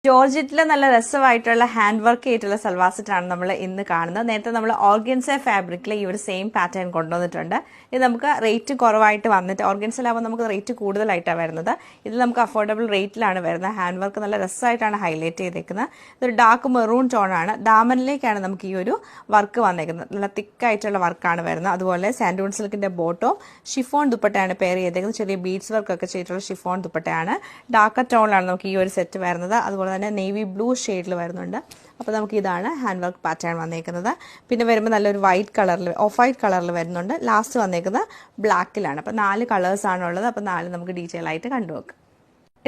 ജോർജറ്റിലെ നല്ല രസമായിട്ടുള്ള hand work ആയിട്ടുള്ള സൽവാർ സെറ്റാണ് നമ്മൾ ഇന്ന് കാണുന്നത്. നേരത്തെ നമ്മൾ ഓർഗൻസ ഫാബ്രിക്കിൽ ഈ ഒരു സെയിം പാറ്റേൺ കൊണ്ടുവന്നിട്ടുണ്ട്. ഇത് നമുക്ക് റേറ്റ് കുറവായിട്ട് വന്നിട്ട് ഓർഗൻസിലാവുമ്പോൾ നമുക്ക് റേറ്റ് കൂടുതലായിട്ടാണ് വരുന്നത്. ഇത് നമുക്ക് അഫോർഡബിൾ റേറ്റിലാണ് വരുന്നത്. ഹാൻഡ് വർക്ക് നല്ല രസമായിട്ടാണ് ഹൈലൈറ്റ് ചെയ്തേക്കുന്നത്. ഇതൊരു ഡാർക്ക് മെറൂൺ ടോണാണ്. ദാമനിലേക്കാണ് നമുക്ക് ഈ ഒരു വർക്ക് വന്നേക്കുന്നത്. നല്ല തിക്കായിട്ടുള്ള വർക്കാണ് വരുന്നത്. അതുപോലെ സാൻഡൂൺ സിൽക്കിന്റെ ബോട്ടോ ഷിഫോൺ ദുപ്പട്ടയാണ് പെയർ ചെയ്തേക്കുന്നത്. ചെറിയ ബീഡ്സ് വർക്കൊക്കെ ചെയ്തിട്ടുള്ള ഷിഫോൺ ദുപ്പട്ടയാണ്. ഡാർക്ക് ടോണിലാണ് നമുക്ക് ഈ ഒരു സെറ്റ് വരുന്നത്. അതുപോലെ തന്നെ നേവി ബ്ലൂ ഷെയ്ഡിൽ വരുന്നുണ്ട്. അപ്പോൾ നമുക്ക് ഇതാണ് ഹാൻഡ് വർക്ക് പാറ്റേൺ വന്നേക്കുന്നത്. പിന്നെ വരുമ്പോൾ നല്ലൊരു വൈറ്റ് കളറിൽ ഓഫ് വൈറ്റ് കളറിൽ വരുന്നുണ്ട്. ലാസ്റ്റ് വന്നേക്കുന്നത് ബ്ലാക്കിലാണ്. അപ്പോൾ 4 കളേഴ്സാണ് ഉള്ളത്. അപ്പോൾ 4 നമുക്ക് ഡീറ്റെയിൽ ആയിട്ട് കണ്ടുവെക്കാം.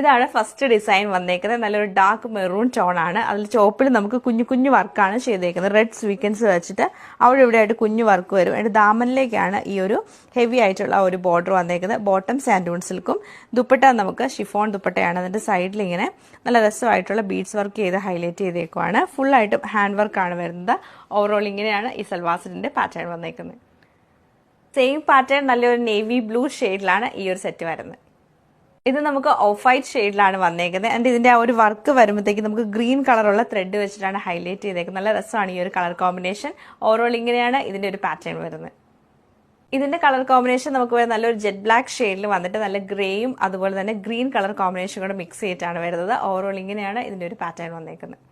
ഇതാണ് ഫസ്റ്റ് ഡിസൈൻ വന്നേക്കുന്നത്. നല്ലൊരു ഡാർക്ക് മെറൂൺ ടോൺ ആണ്. അതിൽ ചോപ്പിൽ നമുക്ക് കുഞ്ഞു കുഞ്ഞു വർക്കാണ് ചെയ്തേക്കുന്നത്. റെഡ് സ്വീക്കൻസ് വെച്ചിട്ട് അവിടെ ഇവിടെ ആയിട്ട് കുഞ്ഞു വർക്ക് വരും. അതിന്റെ ദാമനിലേക്കാണ് ഈ ഒരു ഹെവി ആയിട്ടുള്ള ഒരു ബോർഡർ വന്നേക്കുന്നത്. ബോട്ടം സാൻഡൂൺ സിൽക്കും, ദുപ്പട്ട നമുക്ക് ഷിഫോൺ ദുപ്പട്ടയാണ്. അതിന്റെ സൈഡിൽ ഇങ്ങനെ നല്ല രസമായിട്ടുള്ള ബീഡ്സ് വർക്ക് ചെയ്ത് ഹൈലൈറ്റ് ചെയ്തേക്കുവാണ്. ഫുള്ളായിട്ടും ഹാൻഡ് വർക്കാണ് വരുന്നത്. ഓവറോൾ ഇങ്ങനെയാണ് ഈ സൽവാർ സെറ്റിന്റെ പാറ്റേൺ വന്നേക്കുന്നത്. സെയിം പാറ്റേൺ നല്ലൊരു നേവി ബ്ലൂ ഷെയ്ഡിലാണ് ഈ ഒരു സെറ്റ് വരുന്നത്. ഇത് നമുക്ക് ഓഫ് വൈറ്റ് ഷെയ്ഡിലാണ് വന്നേക്കുന്നത്. ആൻഡ് ഇതിന്റെ ആ ഒരു വർക്ക് വരുമ്പോഴത്തേക്ക് നമുക്ക് ഗ്രീൻ കളറുള്ള ത്രെഡ് വെച്ചിട്ടാണ് ഹൈലൈറ്റ് ചെയ്തേക്കുന്നത്. നല്ല രസമാണ് ഈ ഒരു കളർ കോമ്പിനേഷൻ. ഓവറോൾ ഇങ്ങനെയാണ് ഇതിന്റെ ഒരു പാറ്റേൺ വരുന്നത്. ഇതിന്റെ കളർ കോമ്പിനേഷൻ നമുക്ക് നല്ലൊരു ജെറ്റ് ബ്ലാക്ക് ഷെയ്ഡിൽ വന്നിട്ട് നല്ല ഗ്രേയും അതുപോലെ തന്നെ ഗ്രീൻ കളർ കോമ്പിനേഷൻ കൂടെ മിക്സ് ചെയ്തിട്ടാണ് വരുന്നത്. ഓവറോൾ ഇങ്ങനെയാണ് ഇതിന്റെ ഒരു പാറ്റേൺ വന്നേക്കുന്നത്.